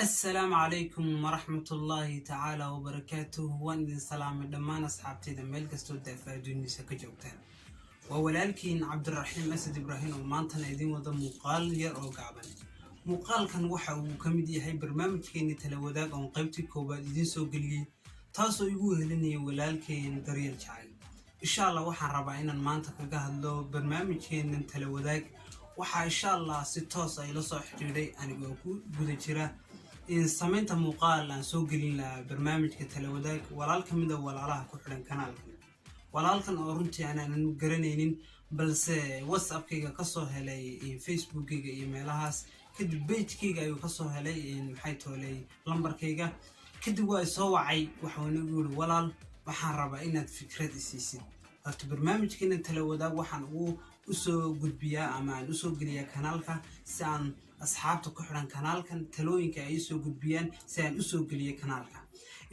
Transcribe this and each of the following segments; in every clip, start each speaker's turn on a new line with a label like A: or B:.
A: السلام عليكم ورحمة الله تعالى وبركاته وان سلام دمان أصحابتي دميل كستو دافع دوني سكجوكتان وولالكين عبد الرحيم أسد إبراهيم ومانتنا يدين وضا مقال يرأو قعبان مقال كان وحا وكمدي هاي برنامج كيني تلوداق عن قيبتي كوبا يدين سو قلقي تاسو يقوه لني ولالكين دريال جعل إن شاء الله وحا ربعينا مانتا كاقهد لو برنامج كيني تلوداق وحا إن شاء الله ستوس أي لصو حجيري أنا قوكو جيرا إن سميت مقال عن سوق برنامج كتلوداك ولالك من دول علىها كحلن كنال ولالك أورنتي أنا نقرنين بس واتساب كيجا قصه هلي فيسبوك كيجا إيميلهاس كد بيج كيجا يقصه هلي إن حيته هلي لمبر كيجا كد ويسوعي وحنا نقول ولال وحن ربعنا فكرة السياسي هرت برنامج كنا تلوداك وحن usoo gudbiyaa ama aan usoo geliyaa kanaalka si aan asxaabta ku xiran kanaalkan talooyinka ay soo gudbiyaan si aan usoo geliyo kanaalka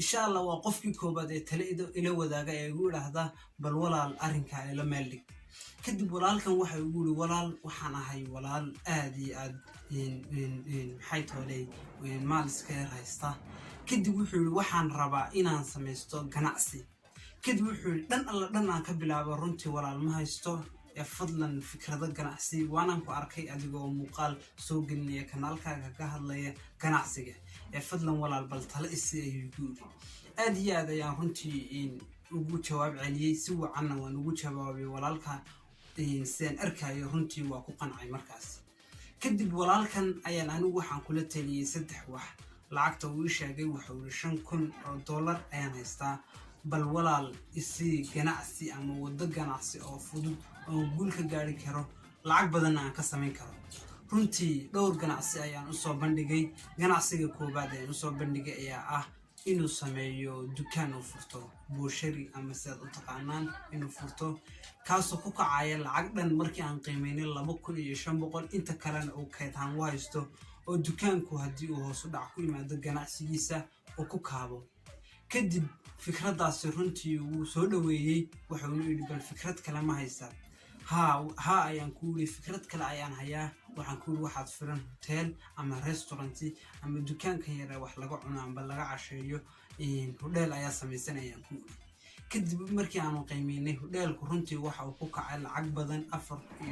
A: insha Allah waa qofkii koobaad ee taleedo ila wadaaga ee ugu dhaahda bal walaal arrinka ay la meel dhig kadib walaalkan waxa uu yiri walaal waxaan ahay walaal aad iyo aad maxay toolay maal iska haysta kadib wuxuu yiri waxaan rabaa inaan sameysto ganacsi kadib wuxuu yiri dhan alla dhan aan ka bilaabo runtii walaal ma haysto فضلاً فكرة جناحسي وأنا كأركي أديكو مقال سوق إني كنالك كهذا جناحسي فضلاً ولا البلطة الإسي يقول أدي هذا يا هنتي إن وجود شباب عليه سوى عنا ونوجود شباب ولالك إنسان أركي يا هنتي وقوقن عي مركز كدب ولالك أيان أنا وحن كل تلي سدح وح لعقته ويش جاي وحول $5,000 أيان هستا بل walaal isi ganacsi ama wada ganacsi oo fudud oo guulka gaari karo lacag badan aan ka sameyn karo runtii dhowr ganacsi ayaan u soo bandhigay ganacsiga koobaad ee u soo bandhigay ayaa ah inuu sameeyo dukaan oo furto booshari ama sidoo u taqaanaan inuu furto kaasoo ku kacaya lacag dhan markii aan qiimeynay $2,500 inta kalena uu kaydaan u haysto oo dukaanku hadii uu hoos u dhac ku yimaado ganacsigiisa oo ku kaabo kadib fikradaas runtii uu soo dhaweeyay waxa uu yiri bal fikrad kale ma haysaa ha ayaan ku yiri fikrad kale ayaan hayaa waxaan ku yiri waxaad furan hotel ama restaurant ama dukaanka yar wax laga cuno ama laga casheeyo hotel ayaa sameysanayaan ku yiri kadib markii aanu qiimeynay hotelku runtii waxa uu ku kacay lacag badan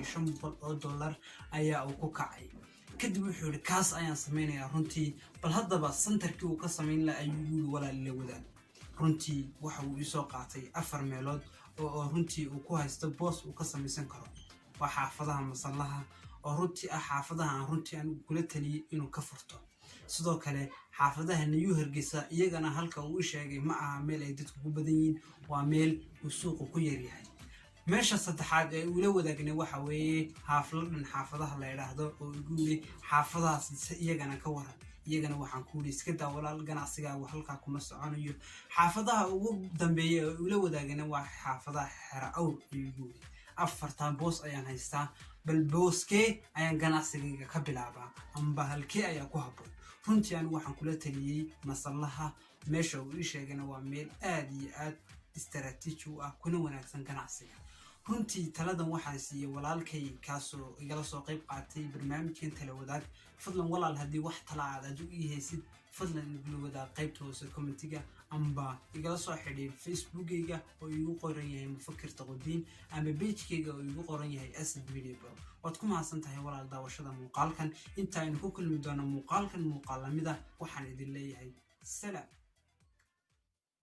A: $4,500 ayaa uu ku kacay kadib wuxuu yiri kaas ayaan sameynayaa runtii bal haddaba centerkii uu ka sameyn la ayuu walaal la wadaag runtii waxa uu isoo qaatay 4 meelood oo runtii uu ku haysto boos uu ka sameysan karo waa xaafadaha masallaha oo runtii xaafadaha runtii aan kula taliyay inuu ka furto sidoo kale xaafadaha New Hargeysa iyagana halka uu sheegay ma aha meel ay dadku ku badan yihiin waa meel uu suuq ku yar yahay meesha saddexaad ee uu la wadaagnay waxa weeye xaafadahan xaafadaha la yiraahdo oo ugu weey xaafadahaas iyagana ka waran iyagana waxaan ku yiri iska daa walaal ganacsiga wax halka kuma soconayo xaafadaha ugu dambeeyay ee uu la wadaagay waa xaafadaha xera awr iyo afartan boos ayaan haystaa bal booskee ayaan ganacsiga ka bilaabaa amba halkee ayaa ku habboon runtii aan waxaan kula taliyay masallaha meesha uu sheegana waa meel aad iyo aad istaraatiiji ah kuna wanaagsan ganacsiga runtii taladan waxaan siiyay walaalkay kaasoo igala soo qayb qaatay barnaamijkan talawadaad fadlan walaal hadii wax talaad aad u ihaysid fadlan igula wadaag qaybta hoose commentiga amba igala soo xidhiir facebookayga oo igu qoran yahay mufakkir taqdiin ama pagekayga oo igu qoran yahay asad media bro waad ku mahadsan tahay walaal daawashada muuqaalkan inta aynu ku kulmi doono muuqaalkan muuqaalamida waxaan idin leeyahay salaam